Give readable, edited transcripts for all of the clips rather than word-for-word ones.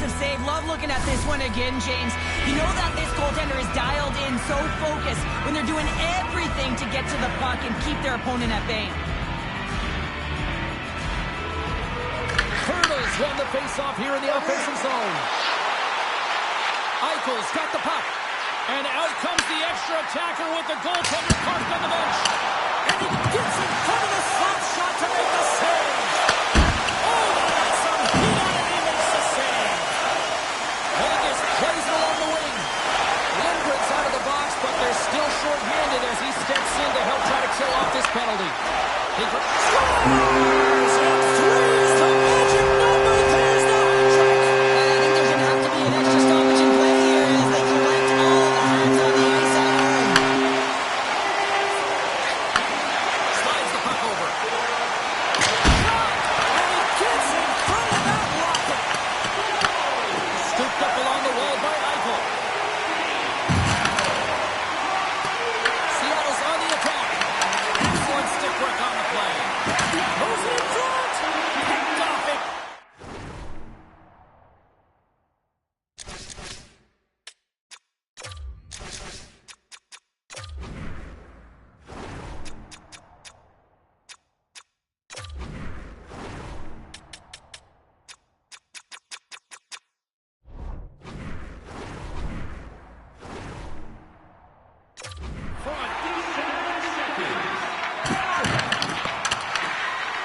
impressive save. Love looking at this one again, James. You know that this goaltender is dialed in, so focused when they're doing everything to get to the puck and keep their opponent at bay. Hurdles won the face-off here in the offensive zone. Eichel's got the puck. And out comes the extra attacker with the goaltender parked on the bench. And he gets in front of the slap shot to make the save. Oh, that's some heat on it. He makes the save. Vegas plays it along the wing. Lindgren's out of the box, but they're still short-handed as he steps in to help try to kill off this penalty. He scores and threes the magic number. There's the hat trick. I think there's going to have to be an extra stoppage in play here as they collect all the hands on the ice at home. Slides the puck over. And he gets in front of that rocket. Scooped up along the wall by Eichel. Seattle's on the attack. Excellent stick work on the play. Goes in front. Picked off it.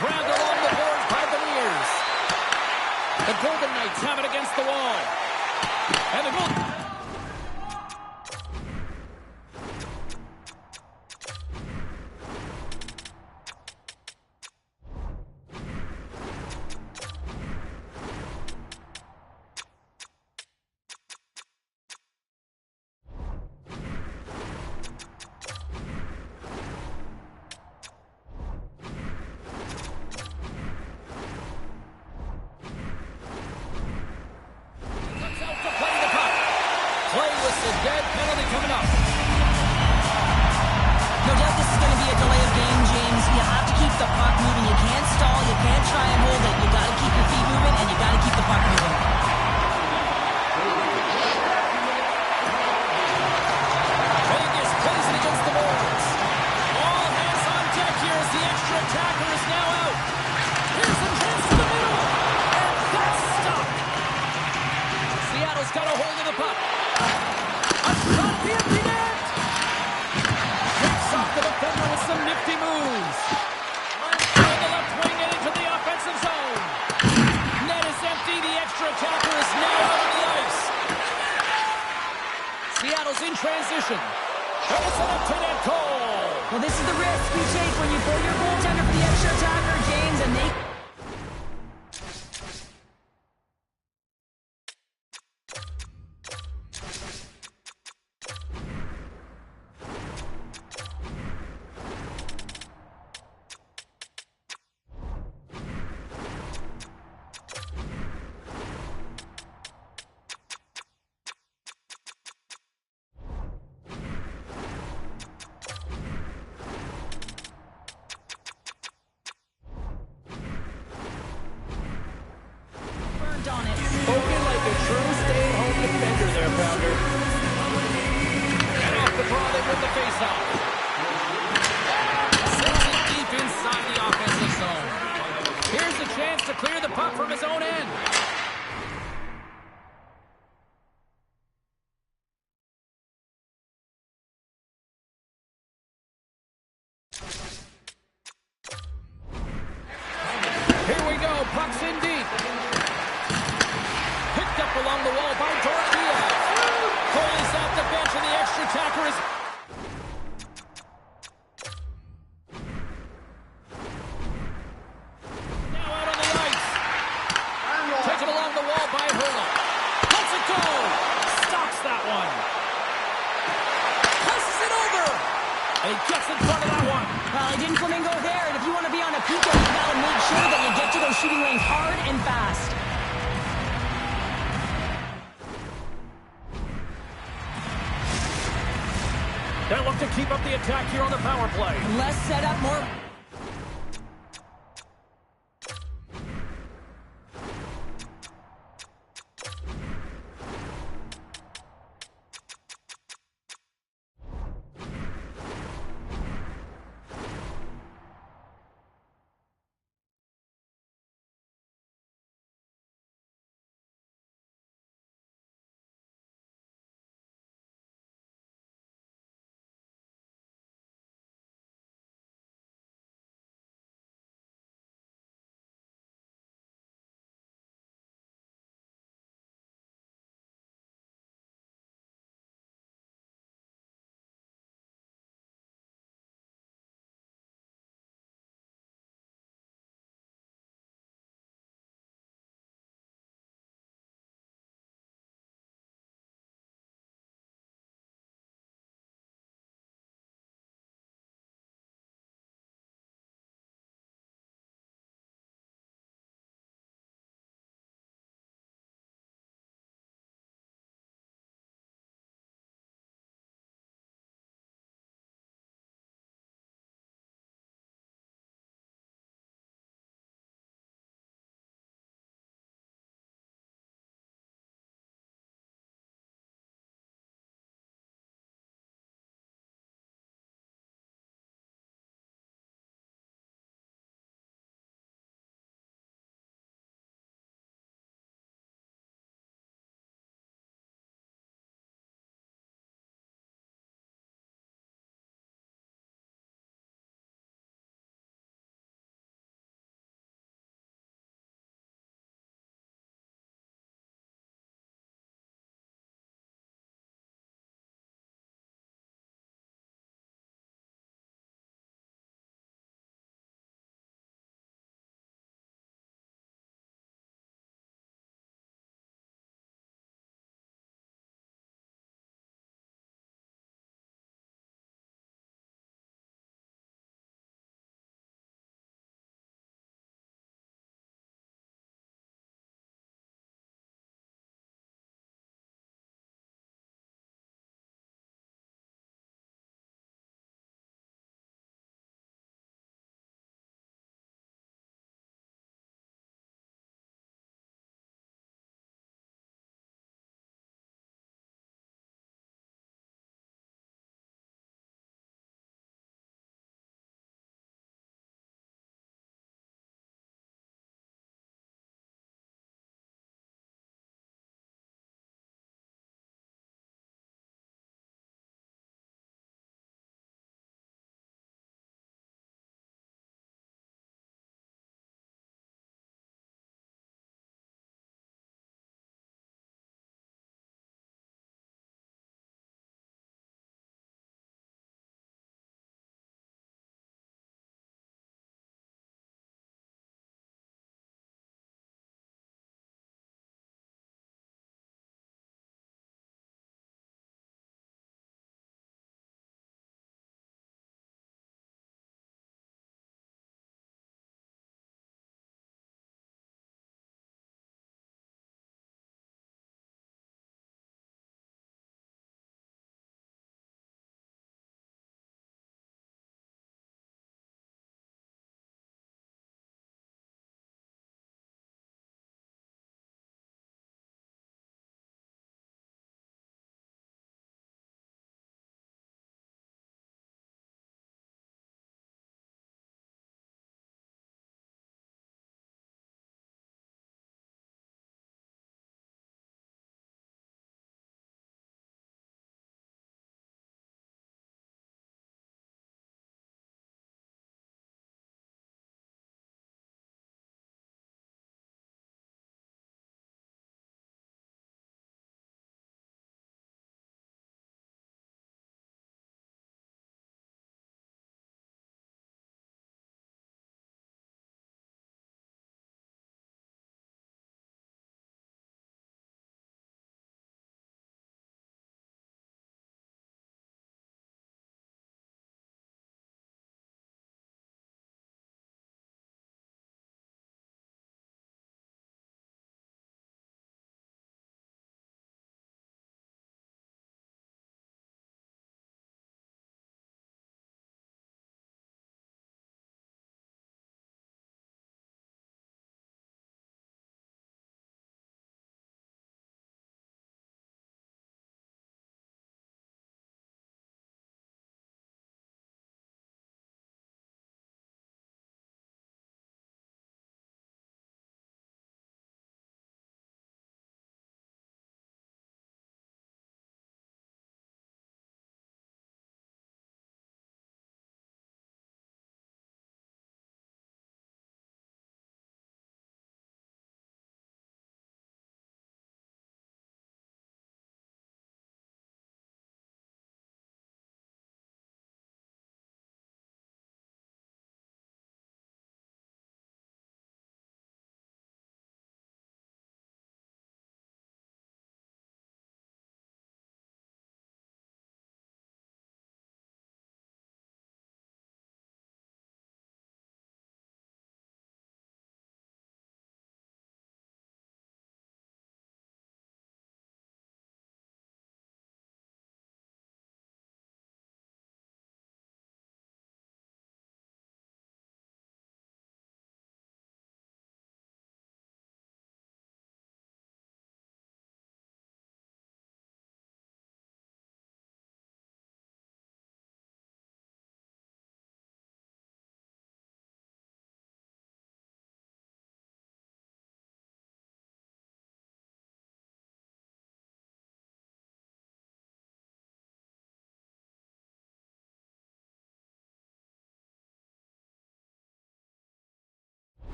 Grabbed along the boards by Beniers. The Golden Knights have it against the wall. And the goal. Cuts out to play the puck. Play whistle dead. Penalty coming up. No doubt this is going to be a delay of game, James. You have to keep the puck moving. You can't stall. You can't try and hold it. You got to keep your feet moving, and you got to keep the puck moving. Vegas plays it against the boards. All hands on deck here as the extra attacker is now out. Here's a chance to the middle. And that's stopped. Seattle's got a hold of the puck. A shot at the empty net. Picks off the defender with some nifty moves. On the left wing and into the offensive zone. Net is empty. The extra attacker is now out on the ice. Seattle's in transition. It's an up-to-net goal. Well, this is the risk you take when you pull your goaltender for the extra attacker, James, and they... on it. Spoken like a true stay-at-home defender there, Pounder. And off the draw, they win the faceoff. Sends it deep inside the offensive zone. Here's the chance to clear the puck from his own end. Here we go, puck's in deep. Picked up along the wall by Dorothea. Goalie's off the bench and the extra attacker is... Now out on the ice. Taken along the wall by Hurley. Lets it go. Stops that one. Passes it over. And he gets in front of that one. Well, he didn't flamingo there, and if you want to be on a Pico, you got to make sure that you get to those shooting lanes hard and fast. They'll look to keep up the attack here on the power play. Less setup, more...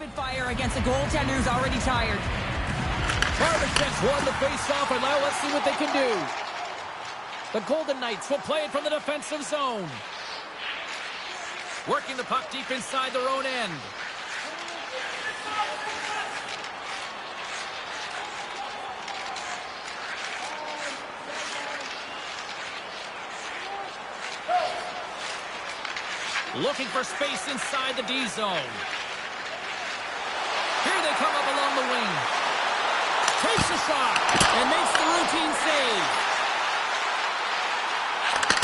rapid fire against a goaltender who's already tired. Barbashev's won the face-off, and now let's see what they can do. The Golden Knights will play it from the defensive zone. Working the puck deep inside their own end. Looking for space inside the D zone. Here they come up along the wing. Takes a shot and makes the routine save.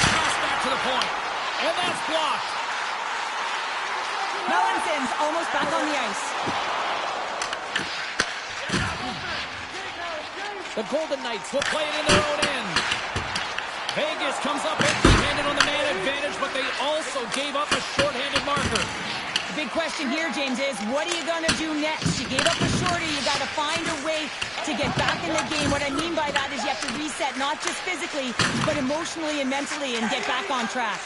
Pass back to the point. And that's blocked. Melanson almost back on the ice. The Golden Knights will play it in their own end. Vegas comes up empty-handed on the man advantage, but they also gave up a short-handed marker. The big question here, James, is what are you going to do next? You gave up a shorty. You got to find a way to get back in the game. What I mean by that is you have to reset, not just physically, but emotionally and mentally, and get back on track.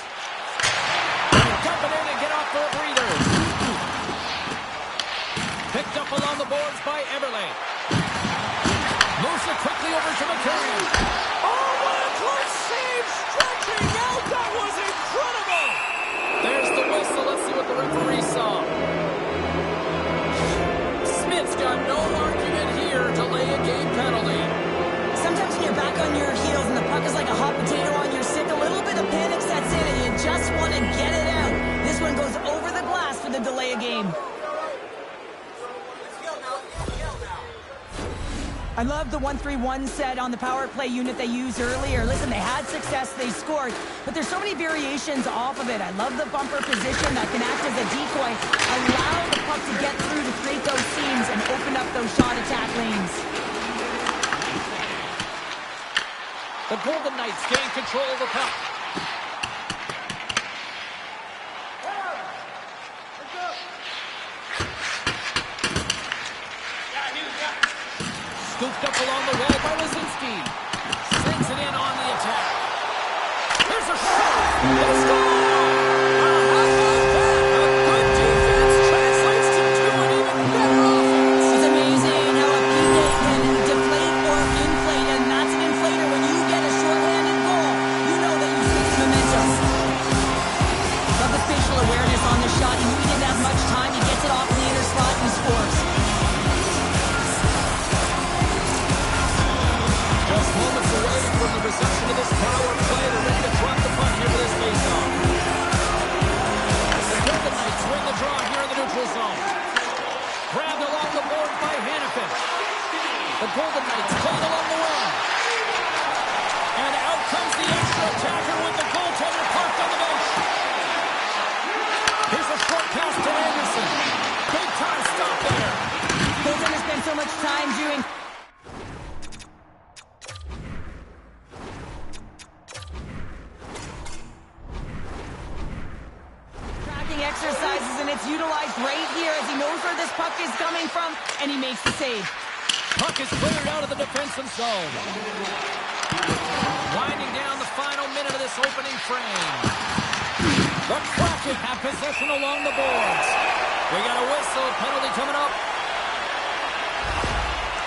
Dump it in and get off for a breather. Picked up along the boards by Eberle. Moves it quickly over to McCann. Oh, what a close save! Stretching out! That was incredible! There's the whistle. Let's see what the referee saw. Smith's got no argument here. Delay a game penalty. Sometimes when you're back on your heels and the puck is like a hot potato on your stick, a little bit of panic sets in and you just want to get it out. This one goes over the glass for the delay of game. I love the 1-3-1 set on the power play unit they used earlier. Listen, they had success, they scored, but there's so many variations off of it. I love the bumper position that can act as a decoy, allow the puck to get through to create those seams and open up those shot attack lanes. The Golden Knights gain control of the puck. Scooped up along the wall by Lazinski. Sends it in on the attack. Here's a shot. It's gone! How about that? A good defense translates into an even better offense. It's amazing how a teammate can deflate or inflate, and that's an inflator. When you get a shorthanded goal, you know that you switch momentum. Love the spatial awareness on the shot. He knew he didn't have much time. He gets it off in the inner slot and he scores. Just moments away from the reception of this power play. They're ready to drop the puck here for this faceoff. The Golden Knights win the draw here in the neutral zone. Grabbed along the board by Hanifin. The Golden Knights playing along the wing. And out comes the extra attacker with the goaltender parked on the bench. Here's a short pass to Anderson. Big time stop there. Goaltender spent so much time doing exercises, and it's utilized right here as he knows where this puck is coming from, and he makes the save. Puck is cleared out of the defensive zone. Winding down the final minute of this opening frame. The Kraken have possession along the boards. We got a whistle, penalty coming up.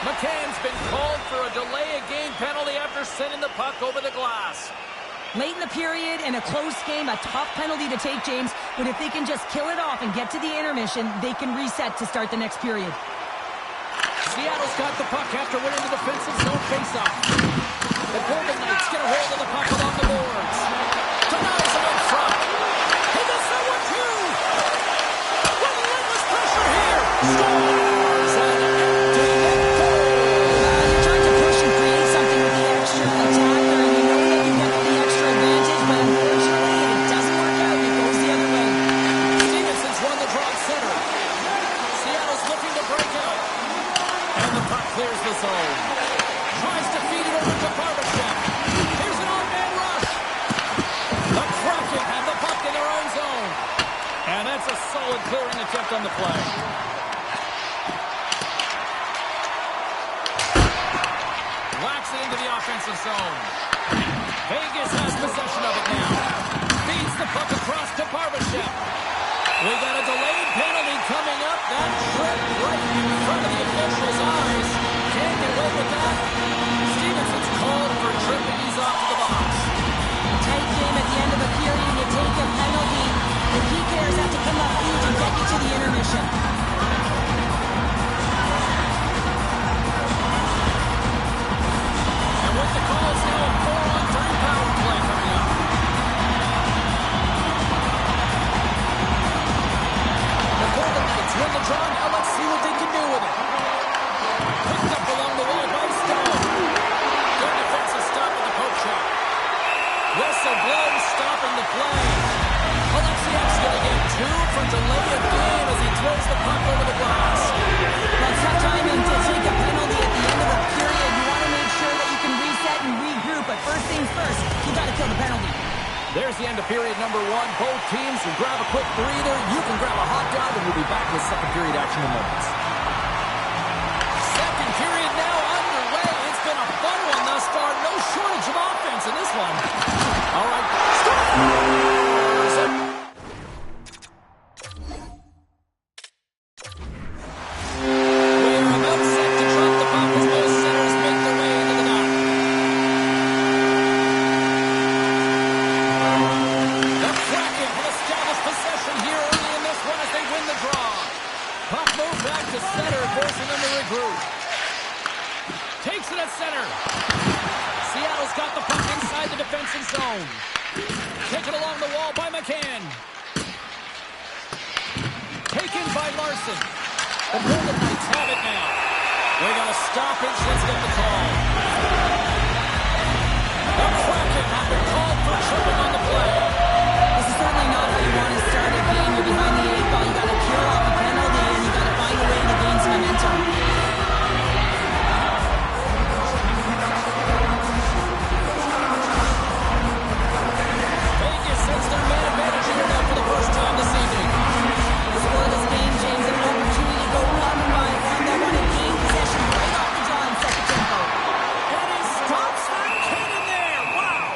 McCann's been called for a delay of game penalty after sending the puck over the glass. Late in the period, in a close game, a tough penalty to take, James, but if they can just kill it off and get to the intermission, they can reset to start the next period. Seattle's got the puck after winning the defensive zone faceoff. The Golden Knights get a hold of the puck along the boards. Denies it in front. He does that one too. Relentless pressure here. Scores and empty net goal. You're trying to push and create something with the extra attacker, and you know that you get the extra advantage, but unfortunately, if it doesn't work out, it goes the other way. Stevenson's won the draw center. Seattle's looking to break out. And the puck clears the zone. Tries to feed it over to Barbashev. Here's an on-man rush. The Kraken have the puck in their own zone. And that's a solid clearing attempt on the play. Whacks it into the offensive zone. Vegas has possession of it now. Feeds the puck across to Barbashev. We got a delayed penalty coming up. That should number one. Both teams will grab a quick breather. You can grab a hot dog, and we'll be back with second period action in moments. Second period now underway. It's been a fun one thus far. No shortage of offense in this one. All right, start. Takes it at center. Seattle's got the puck inside the defensive zone. Taken along the wall by McCann. Taken by Larson. The Golden Knights have it now. They got a stoppage. Let's get the call. The Kraken have been called for tripping on the play. This is certainly not how you want to start a game. You're behind the 8 ball. You got to cure off a penalty, and you got to find a way to gain some momentum. Sets their man advantage here now for the first time this evening. The score of this game, James, an opportunity to go 1-by-1. They want to gain possession right off the draw in second tempo. And he stops McKinnon there. Wow.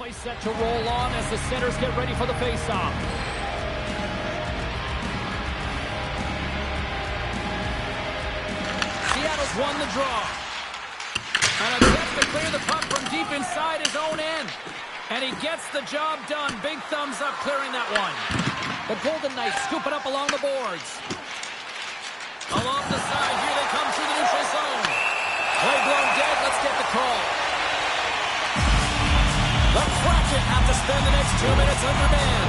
Play set to roll on as the centers get ready for the faceoff. Seattle's won the draw. And attempts to clear the puck from deep inside his own end. And he gets the job done. Big thumbs up clearing that one. The Golden Knights scoop it up along the boards. Along the side, here they come through the neutral zone. Play blown dead, let's get the call. The Kraken have to spend the next 2 minutes under man.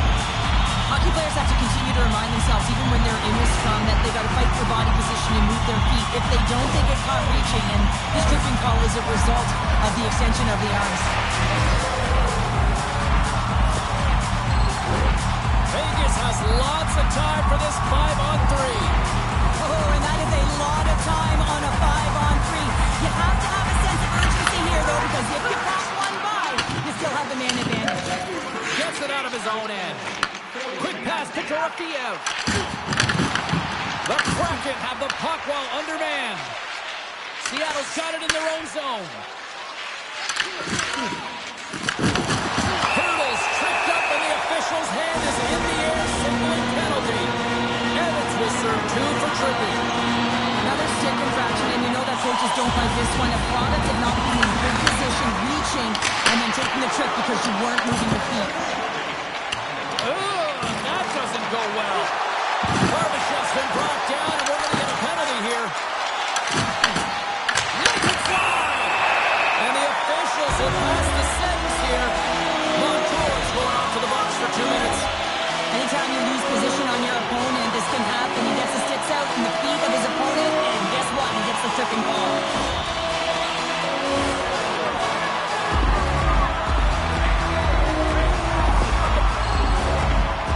Hockey players have to continue to remind themselves, even when they're in this scrum, that they got to fight for body position and move their feet. If they don't, they get caught reaching, and this tripping call is a result of the extension of the arms. Vegas has lots of time for this 5-on-3. Oh, and that is a lot of time on a 5-on-3. You have to have a sense of urgency here, though, because if you pass one by, you still have the man advantage. Gets it out of his own end. Quick pass to Dorofeyev. The Kraken have the puck while undermanned. Seattle's got it in their own zone. Hurdles tripped up and the official's hand is in the air, signaling penalty. Evans will serve 2 for tripping. Another stick infraction, and you know that coaches don't like this one. A product of not being in good position, reaching, and then taking the trick because you weren't moving your feet. That doesn't go well. Barbashev's been brought down, and we're going to get a penalty here. Let it fly! And the officials have passed the sentence here. Montour's going off to the box for 2 minutes. Anytime you lose position on your opponent, this can happen. He gets the sticks out in the feet of his opponent, and guess what? He gets the tripping call.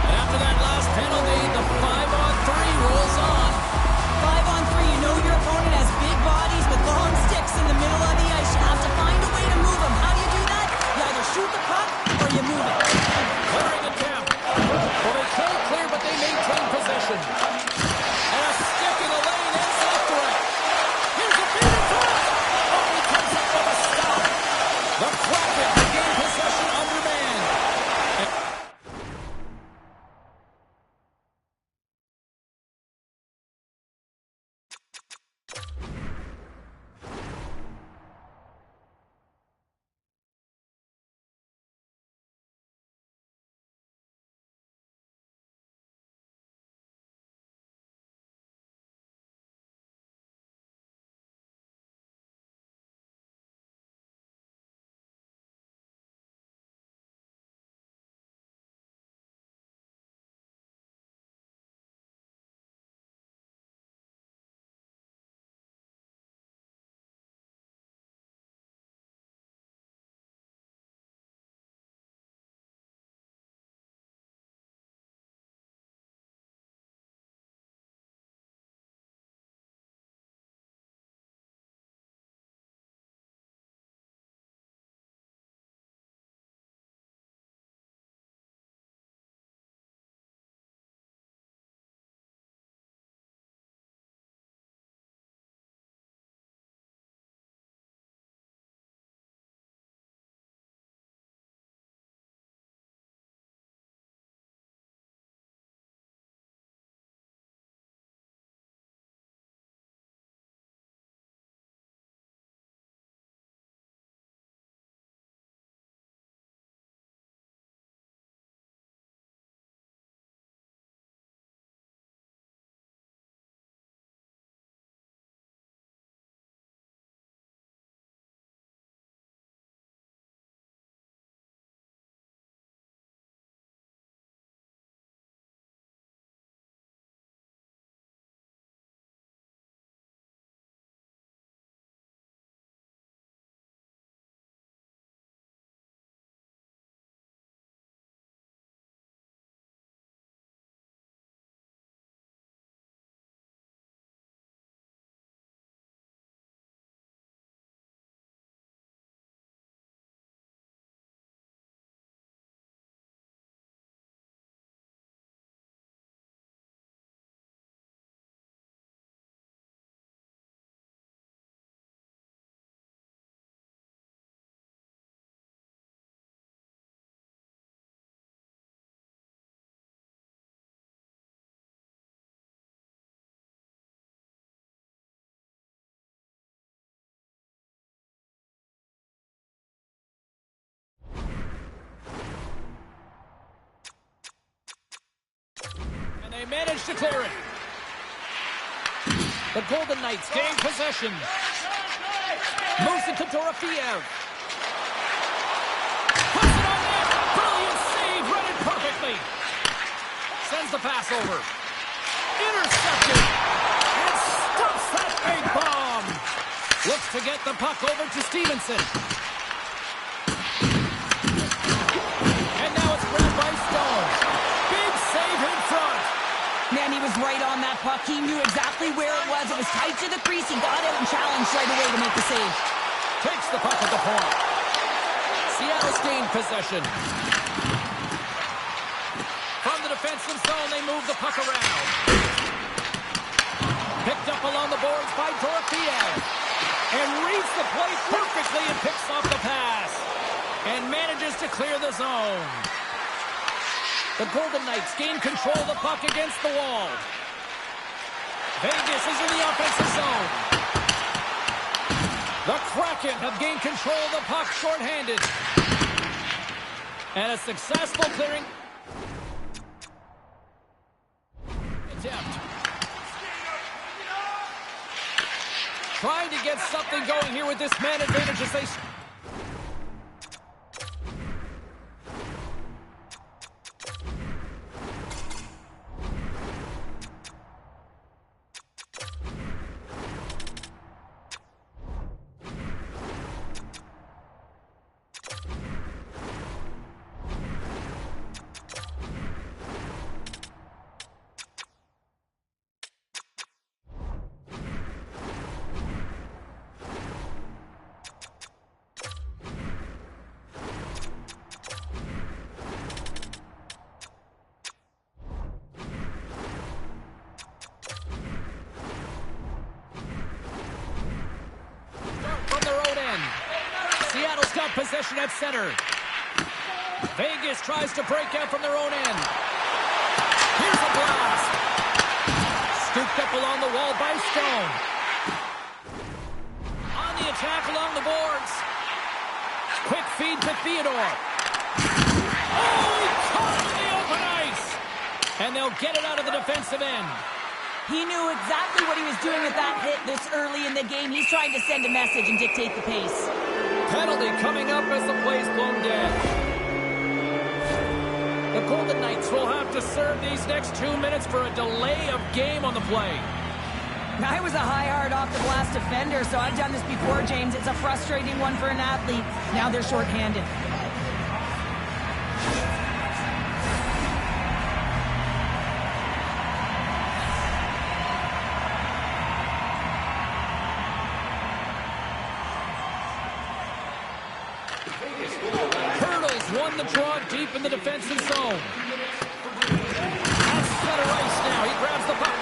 After that last penalty, the 5-on-3 rolls on. 5-on-3, you know you're They manage to clear it. The Golden Knights gain possession. Moves it to Dorofeev. Puts it on net. Brilliant save. Read it perfectly. Sends the pass over. Intercepted. And stuffs that big bomb. Looks to get the puck over to Stevenson. And now it's grabbed by Stone. Big save in front. Man, he was right on that puck. He knew exactly where it was. It was tight to the crease. He got out and challenged right away to make the save. Takes the puck at the point. Seattle's gained possession. From the defensive zone, they move the puck around. Picked up along the boards by Dorofeev. And reads the play perfectly and picks off the pass. And manages to clear the zone. The Golden Knights gain control of the puck against the wall. Vegas is in the offensive zone. The Kraken have gained control of the puck shorthanded. And a successful clearing attempt. Trying to get something going here with this man advantage as they... Seattle's got possession at center. Vegas tries to break out from their own end. Here's a blast. Scooped up along the wall by Stone. On the attack along the boards. Quick feed to Theodore. Oh, he caught it in the open ice. And they'll get it out of the defensive end. He knew exactly what he was doing with that hit this early in the game. He's trying to send a message and dictate the pace. Penalty coming up as the play's blown dead. The Golden Knights will have to serve these next 2 minutes for a delay of game on the play. Now, I was a high-hard off-the-glass defender, so I've done this before, James. It's a frustrating one for an athlete. Now they're shorthanded. Won the draw deep in the defensive zone. At center ice now. He grabs the puck.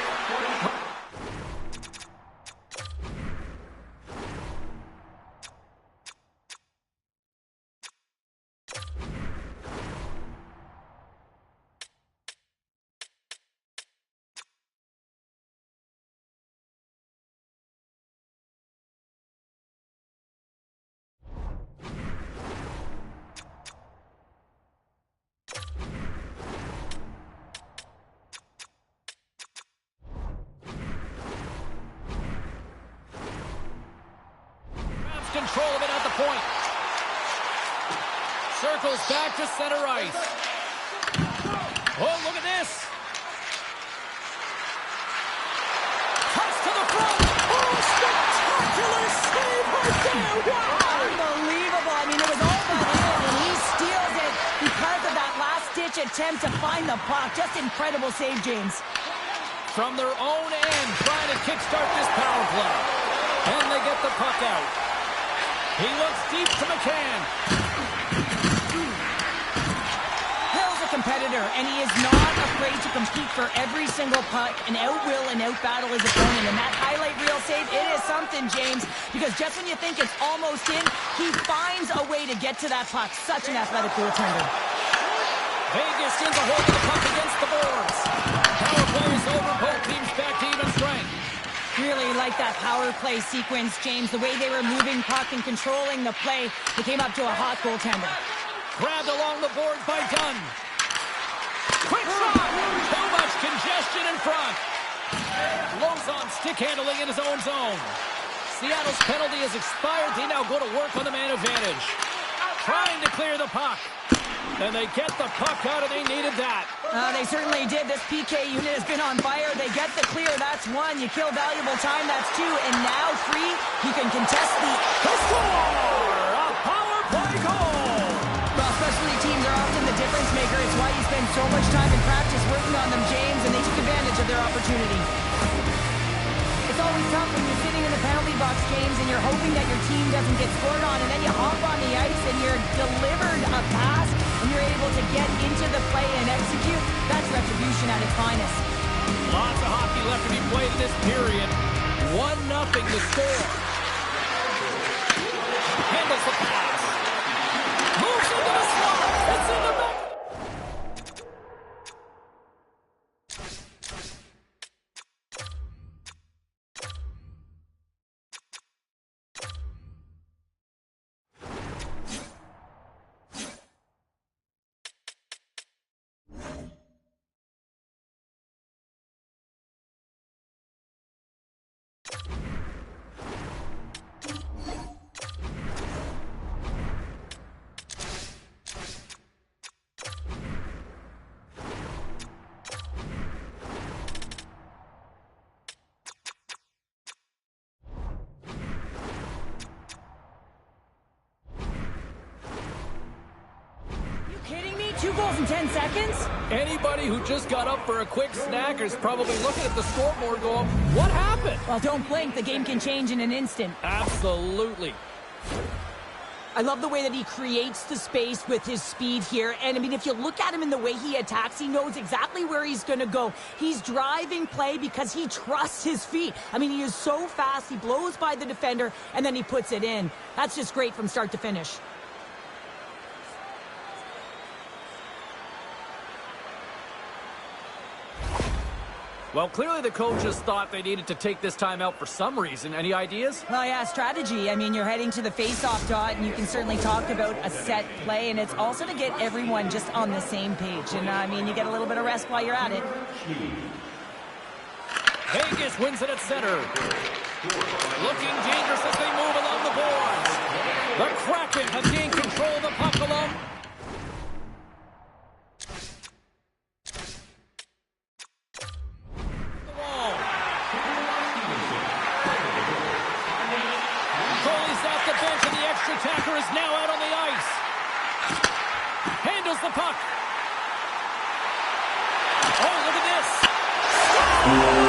Control of it at the point. Circles back to center ice. Oh, look at this. Cuts to the front. Oh, spectacular save right there. Wow. Unbelievable. I mean, it was all but in, and he steals it because of that last-ditch attempt to find the puck. Just incredible save, James. From their own end, trying to kickstart this power play. And they get the puck out. He looks deep to McCann. Hill's a competitor, and he is not afraid to compete for every single puck and out-will and out-battle his opponent. And that highlight reel save, it is something, James, because just when you think it's almost in, he finds a way to get to that puck. Such an athletic goaltender. Vegas gets a hold of the puck against the boards. Power play is over. Both teams back to even strength. Really like that power play sequence, James. The way they were moving puck and controlling the play, it came up to a hot goaltender. Grabbed along the boards by Dunn. Quick shot! Too much congestion in front. Lauzon stick handling in his own zone. Seattle's penalty has expired. They now go to work on the man advantage. Trying to clear the puck. And they get the puck out, and they needed that. They certainly did. This PK unit has been on fire. They get the clear. That's one. You kill valuable time. That's two. And now three. He can contest the score! A power play goal! Well, specialty teams are often the difference maker. It's why you spend so much time in practice working on them, James, and they took advantage of their opportunity. It's always tough when you're sitting in the penalty box, James, and you're hoping that your team doesn't get scored on, and then you hop on the ice and you're delivered a pass, and you're able to get into the play and execute. That's retribution at its finest. Lots of hockey left to be played in this period. 1-0 to score. Handles the pass. Moves into the slot. It's in the back. Kidding me? 2 goals in 10 seconds? Anybody who just got up for a quick snack is probably looking at the scoreboard going, what happened? Well, don't blink. The game can change in an instant. Absolutely. I love the way that he creates the space with his speed here. And, I mean, if you look at him in the way he attacks, he knows exactly where he's going to go. He's driving play because he trusts his feet. I mean, he is so fast. He blows by the defender, and then he puts it in. That's just great from start to finish. Well, clearly the coaches thought they needed to take this time out for some reason. Any ideas? Well, yeah, strategy. I mean, you're heading to the face-off dot, and you can certainly talk about a set play, and it's also to get everyone just on the same page. And, I mean, you get a little bit of rest while you're at it. Vegas wins it at center. Looking dangerous as they move along the boards. The Kraken have gained control of the puck along. Attacker is now out on the ice. Handles the puck. Oh, look at this.